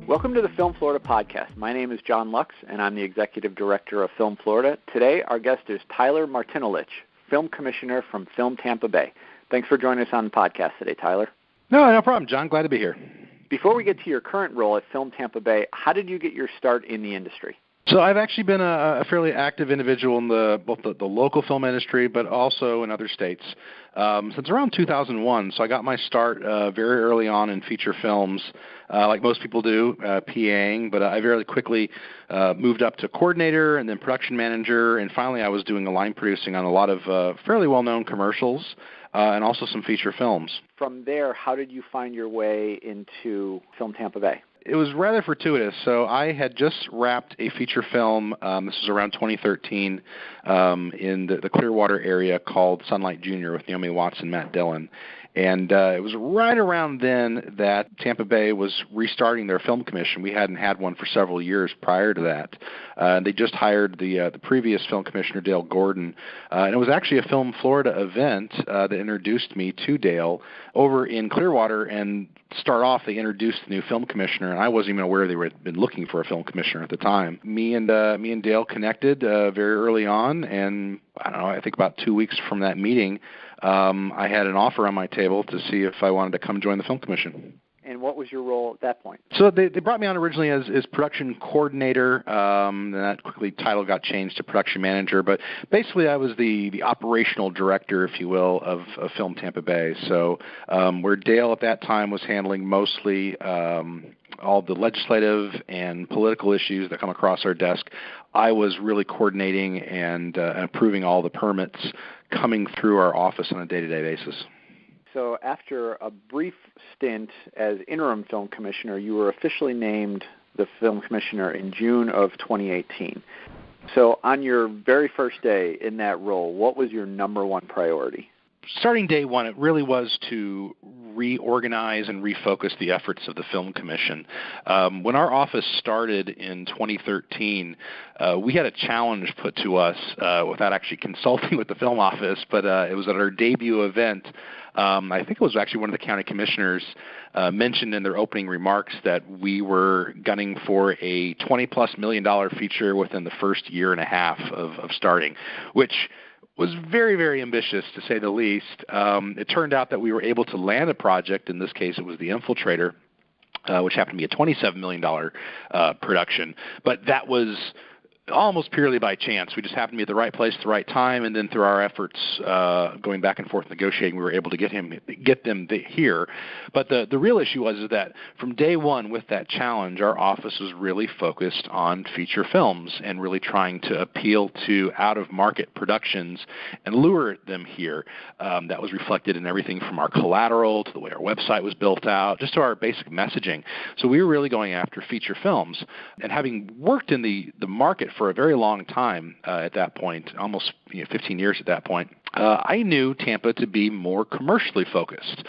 Welcome to the Film Florida podcast. My name is John Lux, and I'm the Executive Director of Film Florida. Today, our guest is Tyler Martinolich, Film Commissioner from Film Tampa Bay. Thanks for joining us on the podcast today, Tyler. No problem, John. Glad to be here. Before we get to your current role at Film Tampa Bay, how did you get your start in the industry? So I've actually been a fairly active individual in both the local film industry, but also in other states since around 2001. So I got my start very early on in feature films, like most people do, PAing. But I very quickly moved up to coordinator and then production manager, and finally I was doing line producing on a lot of fairly well-known commercials and also some feature films. From there, how did you find your way into Film Tampa Bay? It was rather fortuitous. So I had just wrapped a feature film, this was around 2013, in the Clearwater area called Sunlight Jr. with Naomi Watts and Matt Dillon. And it was right around then that Tampa Bay was restarting their film commission. We hadn't had one for several years prior to that. They just hired the previous film commissioner, Dale Gordon. And it was actually a Film Florida event that introduced me to Dale over in Clearwater. And start off, they introduced the new film commissioner, and I wasn't even aware they had been looking for a film commissioner at the time. Me and Dale connected very early on, and I think about 2 weeks from that meeting, I had an offer on my table to see if I wanted to come join the film commission. And what was your role at that point? So they brought me on originally as production coordinator, and that quickly title got changed to production manager. But basically I was the operational director, if you will, of Film Tampa Bay. So where Dale at that time was handling mostly all the legislative and political issues that come across our desk, I was really coordinating and approving all the permits coming through our office on a day-to-day basis. So after a brief stint as interim film commissioner, you were officially named the film commissioner in June of 2018. So on your very first day in that role, what was your number one priority? Starting day one, it really was to reorganize and refocus the efforts of the Film Commission. When our office started in 2013, we had a challenge put to us without actually consulting with the film office, but it was at our debut event. I think it was actually one of the county commissioners mentioned in their opening remarks that we were gunning for a $20+ million feature within the first year and a half of starting, which was very, very ambitious, to say the least. It turned out that we were able to land a project. In this case, it was The Infiltrator, which happened to be a $27 million production. But that was almost purely by chance. We just happened to be at the right place at the right time, and then through our efforts going back and forth negotiating, we were able to get them here. But the real issue was that from day one with that challenge, our office was really focused on feature films and really trying to appeal to out-of-market productions and lure them here. That was reflected in everything from our collateral to the way our website was built out, just to our basic messaging. So we were really going after feature films. And having worked in the market for a very long time at that point, almost 15 years at that point, I knew Tampa to be more commercially focused.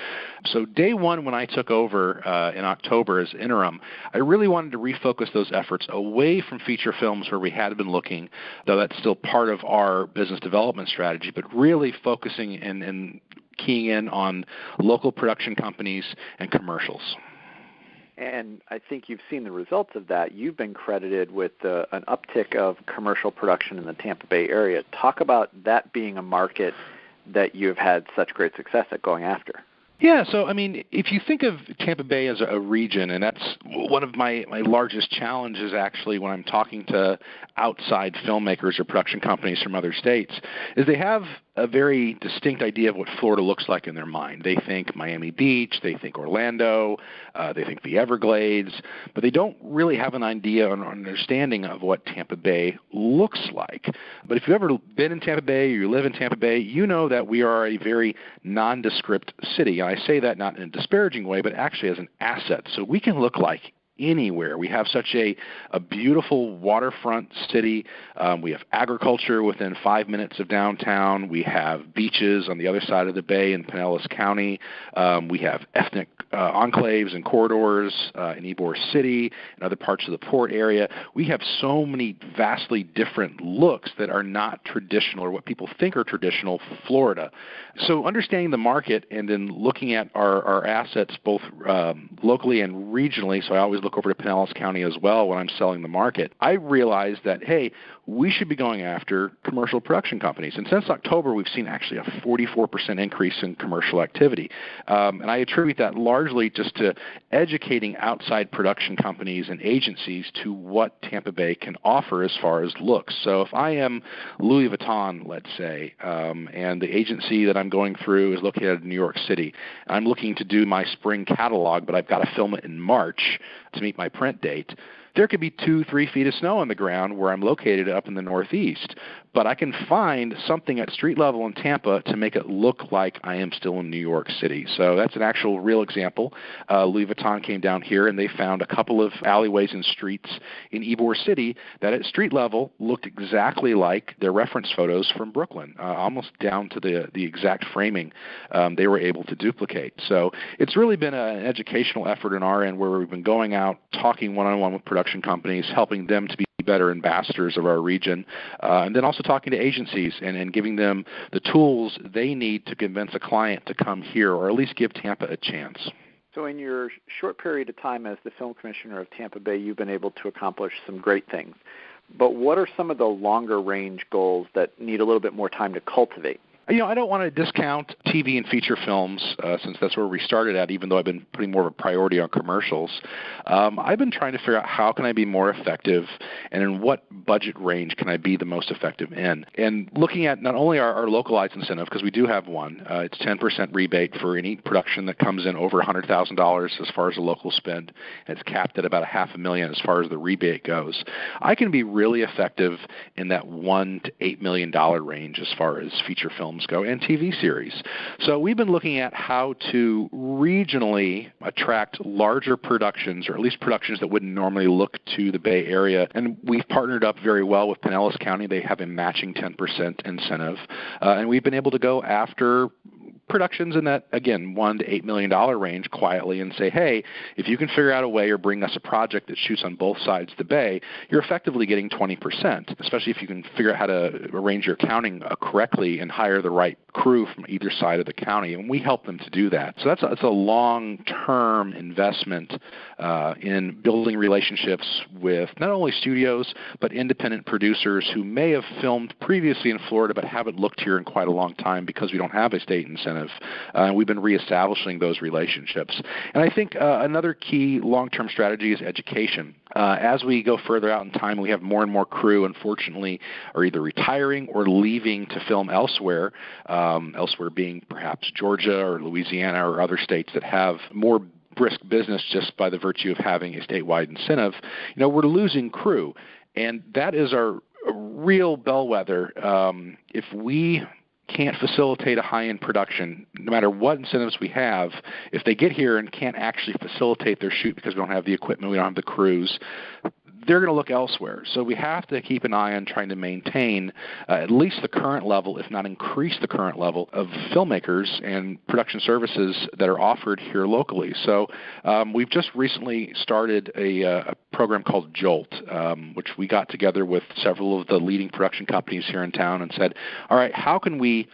So day one when I took over in October as interim, I really wanted to refocus those efforts away from feature films where we had been looking, though that's still part of our business development strategy, but really focusing and keying in on local production companies and commercials. And I think you've seen the results of that. You've been credited with an uptick of commercial production in the Tampa Bay area. Talk about that being a market that you've had such great success at going after. Yeah, so, if you think of Tampa Bay as a region, and that's one of my largest challenges actually when I'm talking to outside filmmakers or production companies from other states, is they have a very distinct idea of what Florida looks like in their mind. They think Miami Beach, they think Orlando, they think the Everglades, but they don't really have an idea or an understanding of what Tampa Bay looks like. But if you've ever been in Tampa Bay or you live in Tampa Bay, you know that we are a very nondescript city. And I say that not in a disparaging way, but actually as an asset. So we can look like anywhere. We have such a beautiful waterfront city. We have agriculture within 5 minutes of downtown. We have beaches on the other side of the bay in Pinellas County. We have ethnic enclaves and corridors in Ybor City and other parts of the port area. We have so many vastly different looks that are not traditional or what people think are traditional Florida. So understanding the market and then looking at our assets both locally and regionally, so I always look over to Pinellas County as well when I'm selling the market, I realized that, hey, we should be going after commercial production companies. And since October, we've seen actually a 44% increase in commercial activity. And I attribute that largely just to educating outside production companies and agencies to what Tampa Bay can offer as far as looks. So if I am Louis Vuitton, let's say, and the agency that I'm going through is located in New York City, I'm looking to do my spring catalog, but I've got to film it in March to meet my print date, there could be 2-3 feet of snow on the ground where I'm located up in the Northeast, but I can find something at street level in Tampa to make it look like I am still in New York City. So that's an actual real example. Louis Vuitton came down here and they found a couple of alleyways and streets in Ybor City that at street level looked exactly like their reference photos from Brooklyn, almost down to the exact framing they were able to duplicate. So it's really been an educational effort on our end where we've been going out, talking one-on-one with production companies, helping them to be better ambassadors of our region, and then also talking to agencies and giving them the tools they need to convince a client to come here or at least give Tampa a chance. So in your short period of time as the film commissioner of Tampa Bay, you've been able to accomplish some great things. But what are some of the longer range goals that need a little bit more time to cultivate? You know, I don't want to discount TV and feature films since that's where we started at, even though I've been putting more of a priority on commercials. I've been trying to figure out how can I be more effective and in what budget range can I be the most effective in. And looking at not only our localized incentive, because we do have one, it's 10% rebate for any production that comes in over $100,000 as far as the local spend. And it's capped at about $500,000 as far as the rebate goes. I can be really effective in that $1 to $8 million range as far as feature films go and TV series. So we've been looking at how to regionally attract larger productions, or at least productions that wouldn't normally look to the Bay Area. And we've partnered up very well with Pinellas County. They have a matching 10% incentive. And we've been able to go after productions in that, again, $1 to $8 million range quietly and say, hey, if you can figure out a way or bring us a project that shoots on both sides of the bay, you're effectively getting 20%, especially if you can figure out how to arrange your accounting correctly and hire the right crew from either side of the county. And we help them to do that. So that's a long-term investment in building relationships with not only studios, but independent producers who may have filmed previously in Florida but haven't looked here in quite a long time because we don't have a state incentive. And we've been reestablishing those relationships. And I think another key long-term strategy is education. As we go further out in time, we have more and more crew, unfortunately, are either retiring or leaving to film elsewhere, elsewhere being perhaps Georgia or Louisiana or other states that have more brisk business just by the virtue of having a statewide incentive. You know, we're losing crew, and that is our real bellwether. If we can't facilitate a high-end production, no matter what incentives we have, if they get here and can't actually facilitate their shoot because we don't have the equipment, we don't have the crews, they're going to look elsewhere. So we have to keep an eye on trying to maintain at least the current level, if not increase the current level, of filmmakers and production services that are offered here locally. So we've just recently started a program called Jolt, which we got together with several of the leading production companies here in town and said, all right, how can we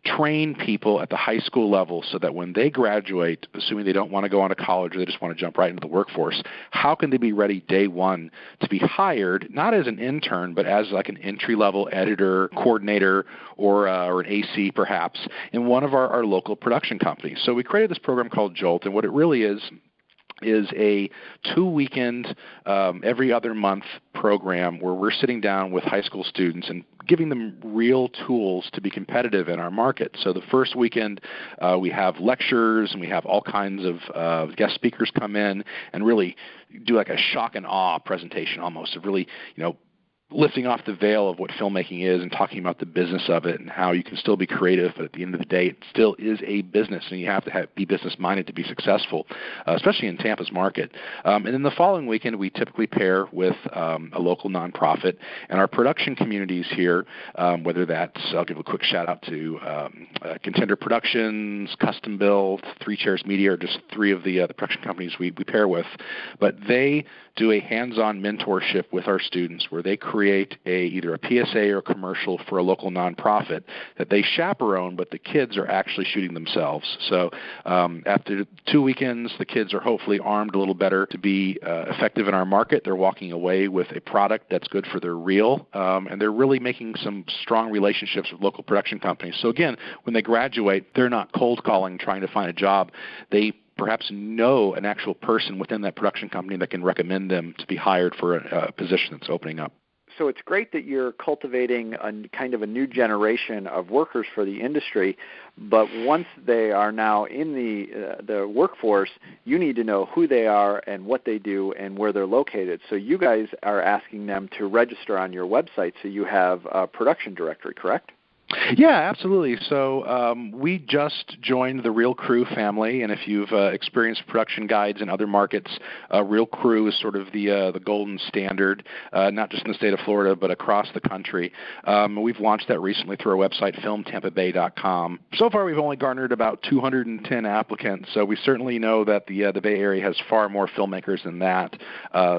train people at the high school level so that when they graduate, assuming they don't want to go on to college or they just want to jump right into the workforce, how can they be ready day one to be hired, not as an intern, but as like an entry-level editor, coordinator, or an AC perhaps, in one of our local production companies. So we created this program called Jolt, and what it really is a 2-weekend, every other month program where we're sitting down with high school students and giving them real tools to be competitive in our market. So the first weekend, we have lectures and we have all kinds of guest speakers come in and really do like a shock and awe presentation almost, of really, lifting off the veil of what filmmaking is and talking about the business of it and how you can still be creative, but at the end of the day, it still is a business, and you have to be business-minded to be successful, especially in Tampa's market. And then the following weekend, we typically pair with a local nonprofit, and our production communities here, whether that's, I'll give a quick shout-out to Contender Productions, Custom Built, Three Chairs Media, or just three of the production companies we pair with, but they do a hands-on mentorship with our students where they create create either a PSA or a commercial for a local nonprofit that they chaperone, but the kids are actually shooting themselves. So after 2 weekends, the kids are hopefully armed a little better to be effective in our market. They're walking away with a product that's good for their reel, and they're really making some strong relationships with local production companies. So again, when they graduate, they're not cold calling trying to find a job. They perhaps know an actual person within that production company that can recommend them to be hired for a position that's opening up. So it's great that you're cultivating a kind of a new generation of workers for the industry, but once they are now in the workforce, you need to know who they are and what they do and where they're located. So you guys are asking them to register on your website so you have a production directory, correct? Yeah, absolutely. So we just joined the Real Crew family, and if you've experienced production guides in other markets, Real Crew is sort of the golden standard, not just in the state of Florida, but across the country. We've launched that recently through our website, filmtampabay.com. So far, we've only garnered about 210 applicants, so we certainly know that the Bay Area has far more filmmakers than that.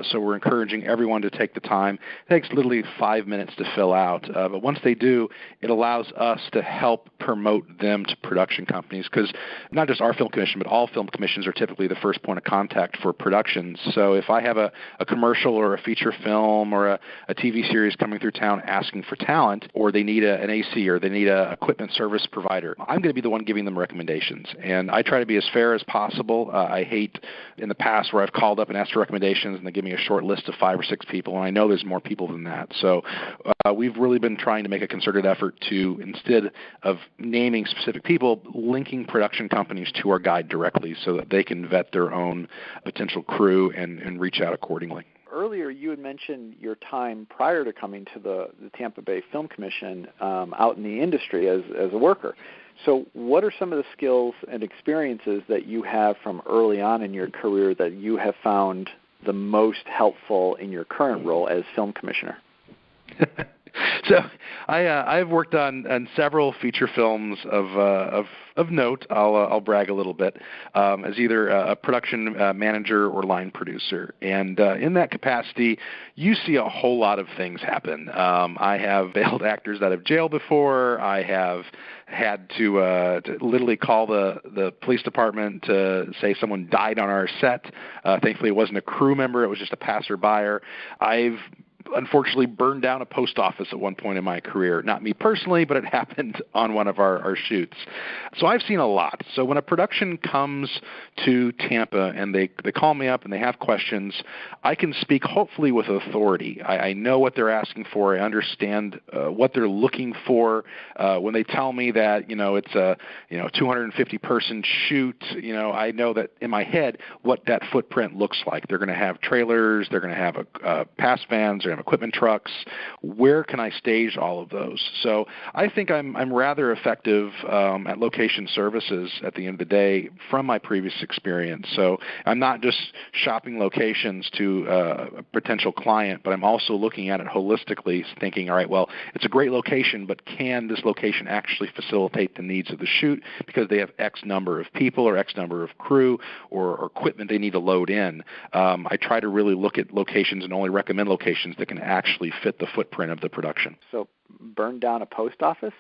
So we're encouraging everyone to take the time. It takes literally 5 minutes to fill out, but once they do, it allows us to help promote them to production companies, because not just our film commission, but all film commissions are typically the first point of contact for productions. So if I have a commercial or a feature film or a TV series coming through town asking for talent, or they need an AC or they need an equipment service provider, I'm going to be the one giving them recommendations. And I try to be as fair as possible. I hate in the past where I've called up and asked for recommendations and they give me a short list of 5 or 6 people, and I know there's more people than that. So we've really been trying to make a concerted effort to, instead of naming specific people, linking production companies to our guide directly so that they can vet their own potential crew and reach out accordingly. Earlier, you had mentioned your time prior to coming to the Tampa Bay Film Commission out in the industry as a worker. So what are some of the skills and experiences that you have from early on in your career that you have found the most helpful in your current role as film commissioner? So I've worked on several feature films of note. I'll brag a little bit as either a production manager or line producer, and in that capacity, you see a whole lot of things happen. I have bailed actors out of jail before. I have had to literally call the police department to say someone died on our set. Thankfully, it wasn't a crew member; it was just a passerby. I've unfortunately burned down a post office at one point in my career. Not me personally, but it happened on one of our shoots. So I've seen a lot. So when a production comes to Tampa and they call me up and they have questions, I can speak hopefully with authority. I know what they're asking for. I understand what they're looking for. When they tell me that, it's a 250-person shoot, I know that in my head what that footprint looks like. They're going to have trailers. They're going to have pass vans. They're going to have equipment trucks. Where can I stage all of those? So I think I'm rather effective at location services at the end of the day from my previous experience. So I'm not just shopping locations to a potential client, but I'm also looking at it holistically, thinking, all right, well, it's a great location, but can this location actually facilitate the needs of the shoot because they have X number of people or X number of crew or equipment they need to load in? I try to really look at locations and only recommend locations that can actually fit the footprint of the production. So burn down a post office?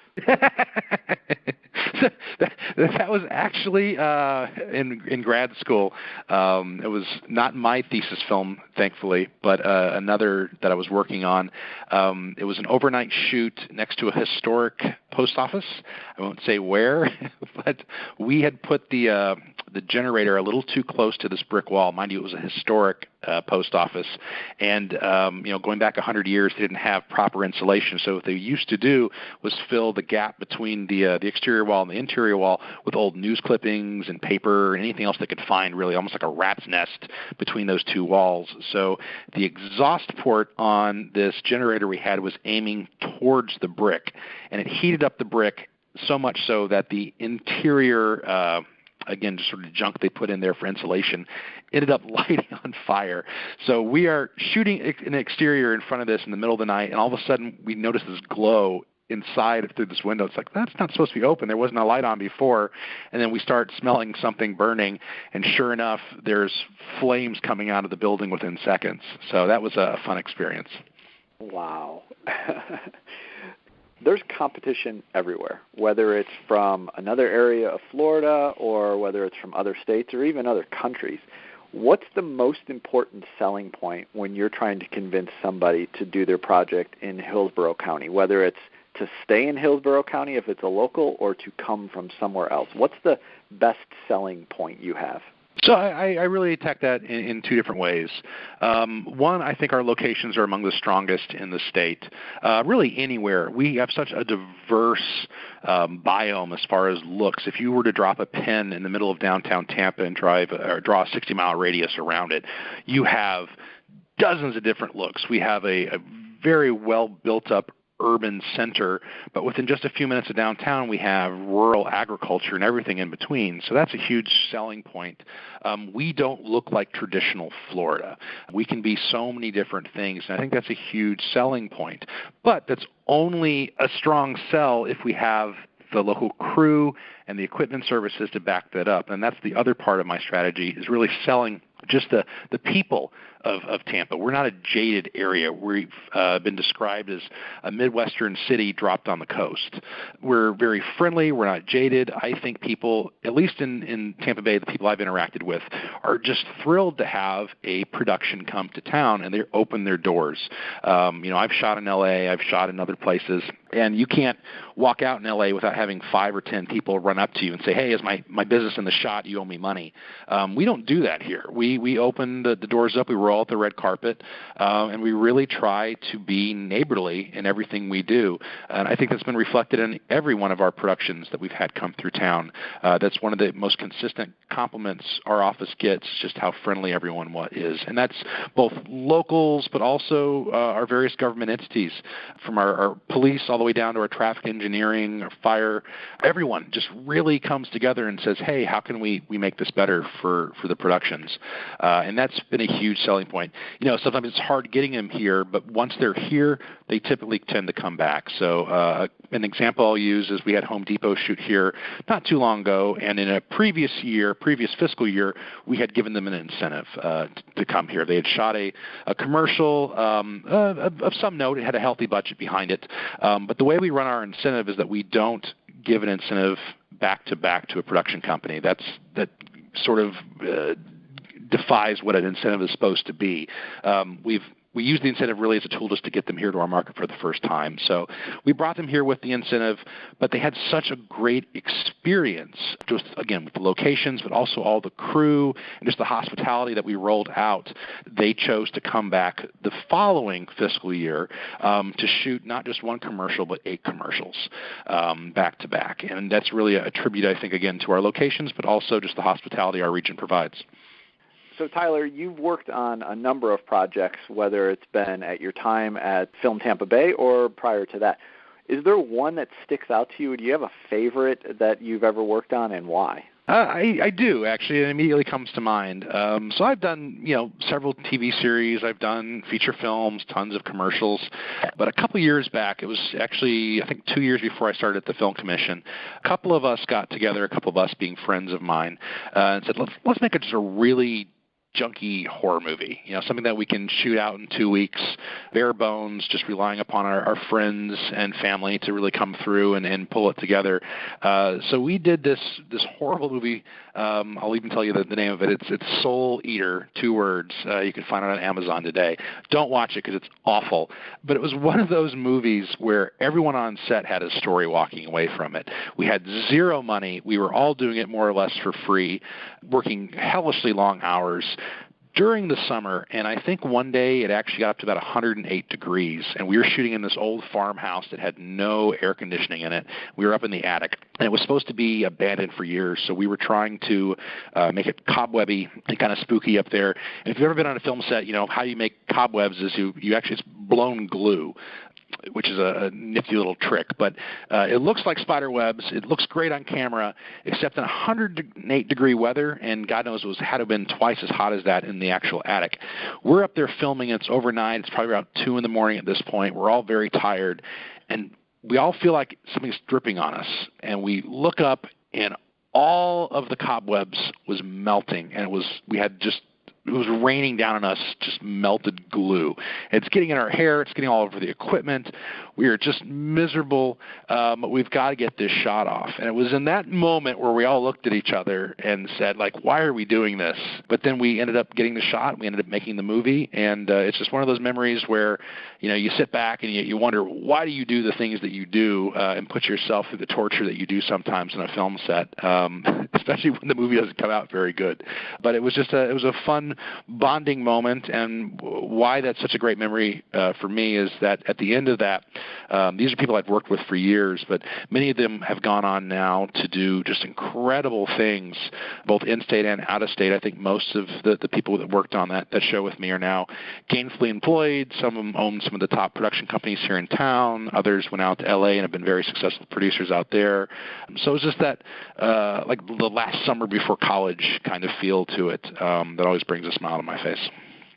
That was actually in grad school. It was not my thesis film, thankfully, but another that I was working on. It was an overnight shoot next to a historic post office. I won't say where, but we had put the generator a little too close to this brick wall. Mind you, it was a historic post office, and going back 100 years, they didn't have proper insulation. So what they used to do was fill the gap between the exterior wall and the interior wall with old news clippings and paper and anything else they could find, really almost like a rat's nest between those two walls. So the exhaust port on this generator we had was aiming towards the brick, and it heated up the brick so much so that the interior again, just sort of junk they put in there for insulation, ended up lighting on fire. So we are shooting an exterior in front of this in the middle of the night, and all of a sudden we notice this glow inside through this window. It's like, that's not supposed to be open. There wasn't a light on before. And then we start smelling something burning, and sure enough, there's flames coming out of the building within seconds. So that was a fun experience. Wow. There's competition everywhere, whether it's from another area of Florida or whether it's from other states or even other countries. What's the most important selling point when you're trying to convince somebody to do their project in Hillsborough County, whether it's to stay in Hillsborough County if it's a local or to come from somewhere else? What's the best selling point you have? So I really attack that in two different ways. One, I think our locations are among the strongest in the state. Really anywhere. We have such a diverse biome as far as looks. If you were to drop a pin in the middle of downtown Tampa and draw a 60-mile radius around it, you have dozens of different looks. We have a very well built up urban center, but within just a few minutes of downtown, we have rural agriculture and everything in between. So that's a huge selling point. We don't look like traditional Florida. We can be so many different things, and I think that's a huge selling point. But that's only a strong sell if we have the local crew and the equipment services to back that up. And that's the other part of my strategy, is really selling just the people of Tampa. We're not a jaded area. We've been described as a Midwestern city dropped on the coast. We're very friendly. We're not jaded. I think people, at least in Tampa Bay, the people I've interacted with, are just thrilled to have a production come to town, and they open their doors. I've shot in L.A., I've shot in other places, and you can't walk out in L.A. without having 5 or 10 people run up to you and say, hey, is my business in the shot? You owe me money. We don't do that here. We open the doors up. We roll out the red carpet, and we really try to be neighborly in everything we do. And I think that's been reflected in every one of our productions that we've had come through town. That's one of the most consistent compliments our office gets, just how friendly everyone is. And that's both locals, but also our various government entities, from our police all the way down to our traffic engineering, our fire. Everyone just really comes together and says, hey, how can we make this better for the productions? And that's been a huge selling point. Sometimes it's hard getting them here, but once they're here, they typically tend to come back. So an example I'll use is we had Home Depot shoot here not too long ago, and in a previous fiscal year, we had given them an incentive to come here. They had shot a commercial of some note. It had a healthy budget behind it. But the way we run our incentive is that we don't give an incentive back-to-back to a production company. That sort of defies what an incentive is supposed to be. We use the incentive really as a tool just to get them here to our market for the first time. So we brought them here with the incentive, but they had such a great experience, just again with the locations, but also all the crew and just the hospitality that we rolled out. They chose to come back the following fiscal year to shoot not just one commercial, but 8 commercials back to back. And that's really a tribute, I think, again, to our locations, but also just the hospitality our region provides. So, Tyler, you've worked on a number of projects, whether it's been at your time at Film Tampa Bay or prior to that. Is there one that sticks out to you? Do you have a favorite that you've ever worked on, and why? I do, actually. It immediately comes to mind. So I've done, several TV series. I've done feature films, tons of commercials. But a couple years back, it was actually, I think, 2 years before I started at the Film Commission, a couple of us got together, a couple of us being friends of mine, and said, let's make it just a really junky horror movie, something that we can shoot out in 2 weeks, bare bones, just relying upon our friends and family to really come through and pull it together. So we did this horrible movie. I'll even tell you the name of it. It's Soul Eater, 2 words. You can find it on Amazon today. Don't watch it because it's awful. But it was one of those movies where everyone on set had a story walking away from it. We had zero money. We were all doing it more or less for free, working hellishly long hours during the summer, and I think one day it actually got up to about 108 degrees, and we were shooting in this old farmhouse that had no air conditioning in it. We were up in the attic, and it was supposed to be abandoned for years, so we were trying to make it cobwebby and kind of spooky up there. And if you've ever been on a film set, how you make cobwebs is you actually, it's blown glue, which is a nifty little trick. But it looks like spider webs. It looks great on camera, except in 108-degree weather, and God knows it had to have been twice as hot as that in the actual attic. We're up there filming. It's overnight. It's probably around 2 in the morning at this point. We're all very tired, and we all feel like something's dripping on us. And we look up, and all of the cobwebs was melting, and it was raining down on us, just melted glue. It's getting in our hair. It's getting all over the equipment. We are just miserable. We've got to get this shot off. And it was in that moment where we all looked at each other and said, like, why are we doing this? But then we ended up getting the shot. We ended up making the movie. And it's just one of those memories where, you sit back and you wonder, why do you do the things that you do and put yourself through the torture that you do sometimes in a film set, especially when the movie doesn't come out very good. But it was just it was a fun bonding moment. And why that's such a great memory for me is that at the end of that, these are people I've worked with for years, but many of them have gone on now to do just incredible things, both in-state and out-of-state. I think most of the people that worked on that show with me are now gainfully employed. Some of them own some of the top production companies here in town. Others went out to L.A. and have been very successful producers out there. So it's just that like the last summer before college kind of feel to it that always brings a smile to my face.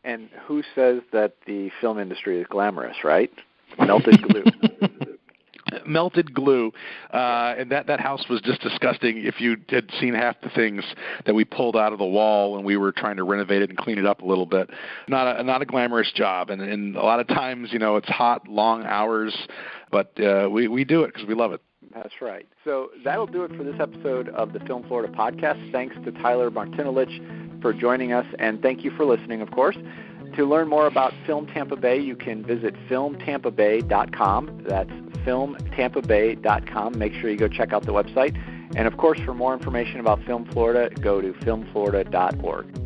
And who says that the film industry is glamorous, right? Melted glue. Melted glue, and that house was just disgusting. If you had seen half the things that we pulled out of the wall when we were trying to renovate it and clean it up a little bit, not a glamorous job. And a lot of times, it's hot, long hours, but we do it because we love it. That's right. So that'll do it for this episode of the Film Florida podcast. Thanks to Tyler Martinolich for joining us, and thank you for listening, of course. To learn more about Film Tampa Bay, you can visit filmtampabay.com. That's filmtampabay.com. Make sure you go check out the website. And, of course, for more information about Film Florida, go to filmflorida.org.